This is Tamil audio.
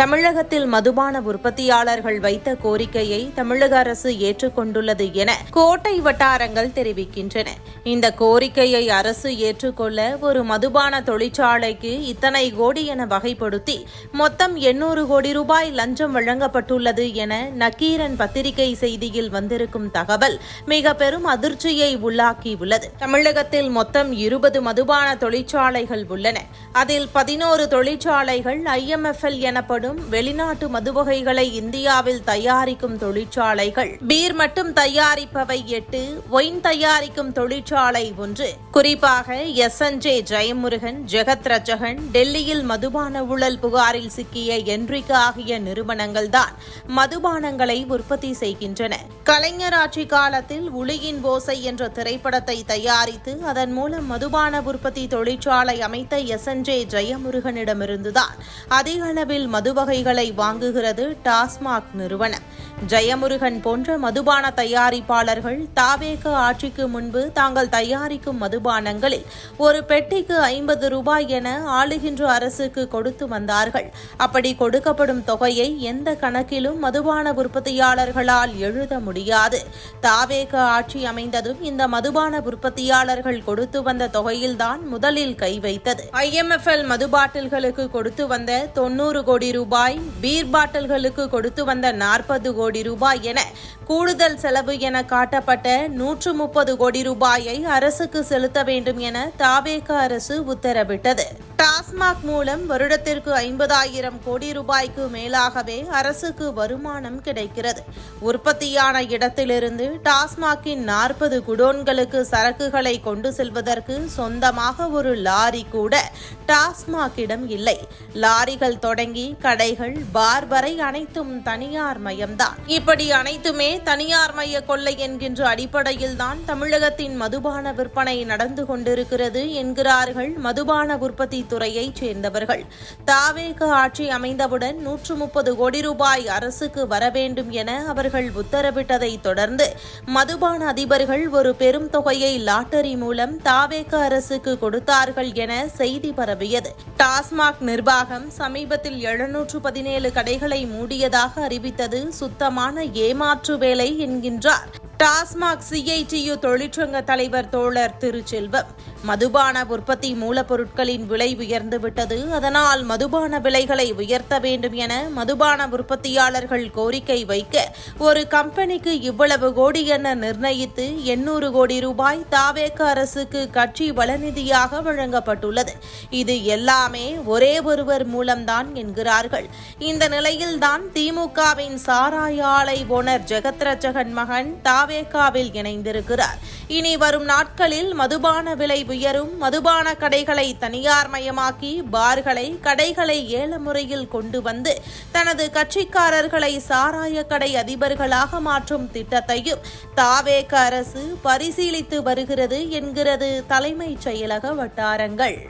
தமிழகத்தில் மதுபான உற்பத்தியாளர்கள் வைத்த கோரிக்கையை தமிழக அரசு ஏற்றுக்கொண்டுள்ளது என கோட்டை வட்டாரங்கள் தெரிவிக்கின்றன. இந்த கோரிக்கையை அரசு ஏற்றுக்கொள்ள ஒரு மதுபான தொழிற்சாலைக்கு இத்தனை கோடி என வகைப்படுத்தி மொத்தம் 800 கோடி ரூபாய் லஞ்சம் வழங்கப்பட்டுள்ளது என நக்கீரன் பத்திரிகை செய்தியில் வந்திருக்கும் தகவல் மிக பெரும் அதிர்ச்சியை உள்ளாக்கியுள்ளது. தமிழகத்தில் மொத்தம் 20 மதுபான தொழிற்சாலைகள் உள்ளன. அதில் 11 தொழிற்சாலைகள் IMFL எனப்படும் வெளிநாட்டு மதுவகைகளை இந்தியாவில் தயாரிக்கும் தொழிற்சாலைகள், பீர் மட்டும் தயாரிப்பவை 8, ஒயின் தயாரிக்கும் தொழிற்சாலை 1. குறிப்பாக SNJ ஜெயமுருகன், ஜெகத் ரட்சகன், டெல்லியில் மதுபான ஊழல் புகாரில் சிக்கிய என்ரிகா ஆகிய நிறுவனங்கள் தான் மதுபானங்களை உற்பத்தி செய்கின்றன. கலைஞர் ஆட்சி காலத்தில் உளியின் ஓசை என்ற திரைப்படத்தை தயாரித்து அதன் மூலம் மதுபான உற்பத்தி தொழிற்சாலை அமைத்த SNJ ஜெயமுருகனிடமிருந்துதான் அதிக அளவில் மதுவகைகளை வாங்குகிறது டாஸ்மாக் நிறுவனம். ஜெயமுருகன் போன்ற மதுபான தயாரிப்பாளர்கள் தாவேக ஆட்சிக்கு முன்பு தாங்கள் தயாரிக்கும் மதுபானங்களில் ஒரு பெட்டிக்கு 50 ரூபாய் என ஆளுகின்ற அரசுக்கு கொடுத்து வந்தார்கள். அப்படி கொடுக்கப்படும் தொகையை எந்த கணக்கிலும் மதுபான உற்பத்தியாளர்களால் எழுத முடியாது. தாவேக ஆட்சி அமைந்ததும் இந்த மதுபான உற்பத்தியாளர்கள் கொடுத்து வந்த தொகையில்தான் முதலில் கை வைத்தது. IMFL மது பாட்டில்களுக்கு கொடுத்து வந்த 90 கோடி ரூபாய், பீர் பாட்டில்களுக்கு கொடுத்து வந்த 40 கோடி ரூபாய் என கூடுதல் செலவு என காட்டப்பட்ட 130 கோடி ரூபாயை அரசுக்கு செலுத்த வேண்டும் என தாவேக அரசு உத்தரவிட்டது. டாஸ்மாக் மூலம் வருடத்திற்கு 50,000 கோடி ரூபாய்க்கு மேலாகவே அரசுக்கு வருமானம் கிடைக்கிறது. உற்பத்தியான இடத்திலிருந்து டாஸ்மாகின் 40 குடோன்களுக்கு சரக்குகளை கொண்டு செல்வதற்கு சொந்தமாக ஒரு லாரி கூட டாஸ்மாகிடம் இல்லை. லாரிகள் தொடங்கி கடைகள், பார் வரை அனைத்தும் தனியார் மயம்தான். இப்படி அனைத்துமே தனியார் மய கொள்ளை என்கின்ற அடிப்படையில் தான் தமிழகத்தின் மதுபான விற்பனை நடந்து கொண்டிருக்கிறது என்கிறார்கள் மதுபான உற்பத்தி துறையைச் சேர்ந்தவர்கள். தாவேக ஆட்சி அமைந்தவுடன் 130 கோடி ரூபாய் அரசுக்கு வர வேண்டும் என அவர்கள் உத்தரவிட்டதை தொடர்ந்து மதுபான அதிபர்கள் ஒரு பெரும் தொகையை லாட்டரி மூலம் தாவேக அரசுக்கு கொடுத்தார்கள் என செய்தி பரவியது. டாஸ்மாக் நிர்வாகம் சமீபத்தில் 717 கடைகளை மூடியதாக அறிவித்தது சுத்தமான ஏமாற்று வேலை என்கின்றார் டாஸ்மாக் CITU தொழிற்சங்க தலைவர் தோழர் திருச்செல்வம். மதுபான உற்பத்தி மூலப்பொருட்களின் விலை உயர்ந்துவிட்டது, அதனால் மதுபான விலைகளை உயர்த்த வேண்டும் என மதுபான உற்பத்தியாளர்கள் கோரிக்கை வைக்க ஒரு கம்பெனிக்கு இவ்வளவு கோடி என நிர்ணயித்து 800 கோடி ரூபாய் தாவேக அரசுக்கு கட்சி வளநிதியாக வழங்கப்பட்டுள்ளது. இது எல்லாமே ஒரே ஒருவர் மூலம்தான் என்கிறார்கள். இந்த நிலையில்தான் திமுகவின் சாராய ஆலை ஓனர் ஜெகத் ரட்சகன் மகன் தாவேகாவில் இணைந்திருக்கிறார். இனி வரும் நாட்களில் மதுபான விலை உயரும், மதுபான கடைகளை தனியார் மயமாக்கி பார்களை, கடைகளை ஏல முறையில் கொண்டு வந்து தனது கட்சிக்காரர்களை சாராய கடை அதிபர்களாக மாற்றும் திட்டத்தையும் தாவேக அரசு பரிசீலித்து வருகிறது என்கிறது தலைமைச் செயலக வட்டாரங்கள்.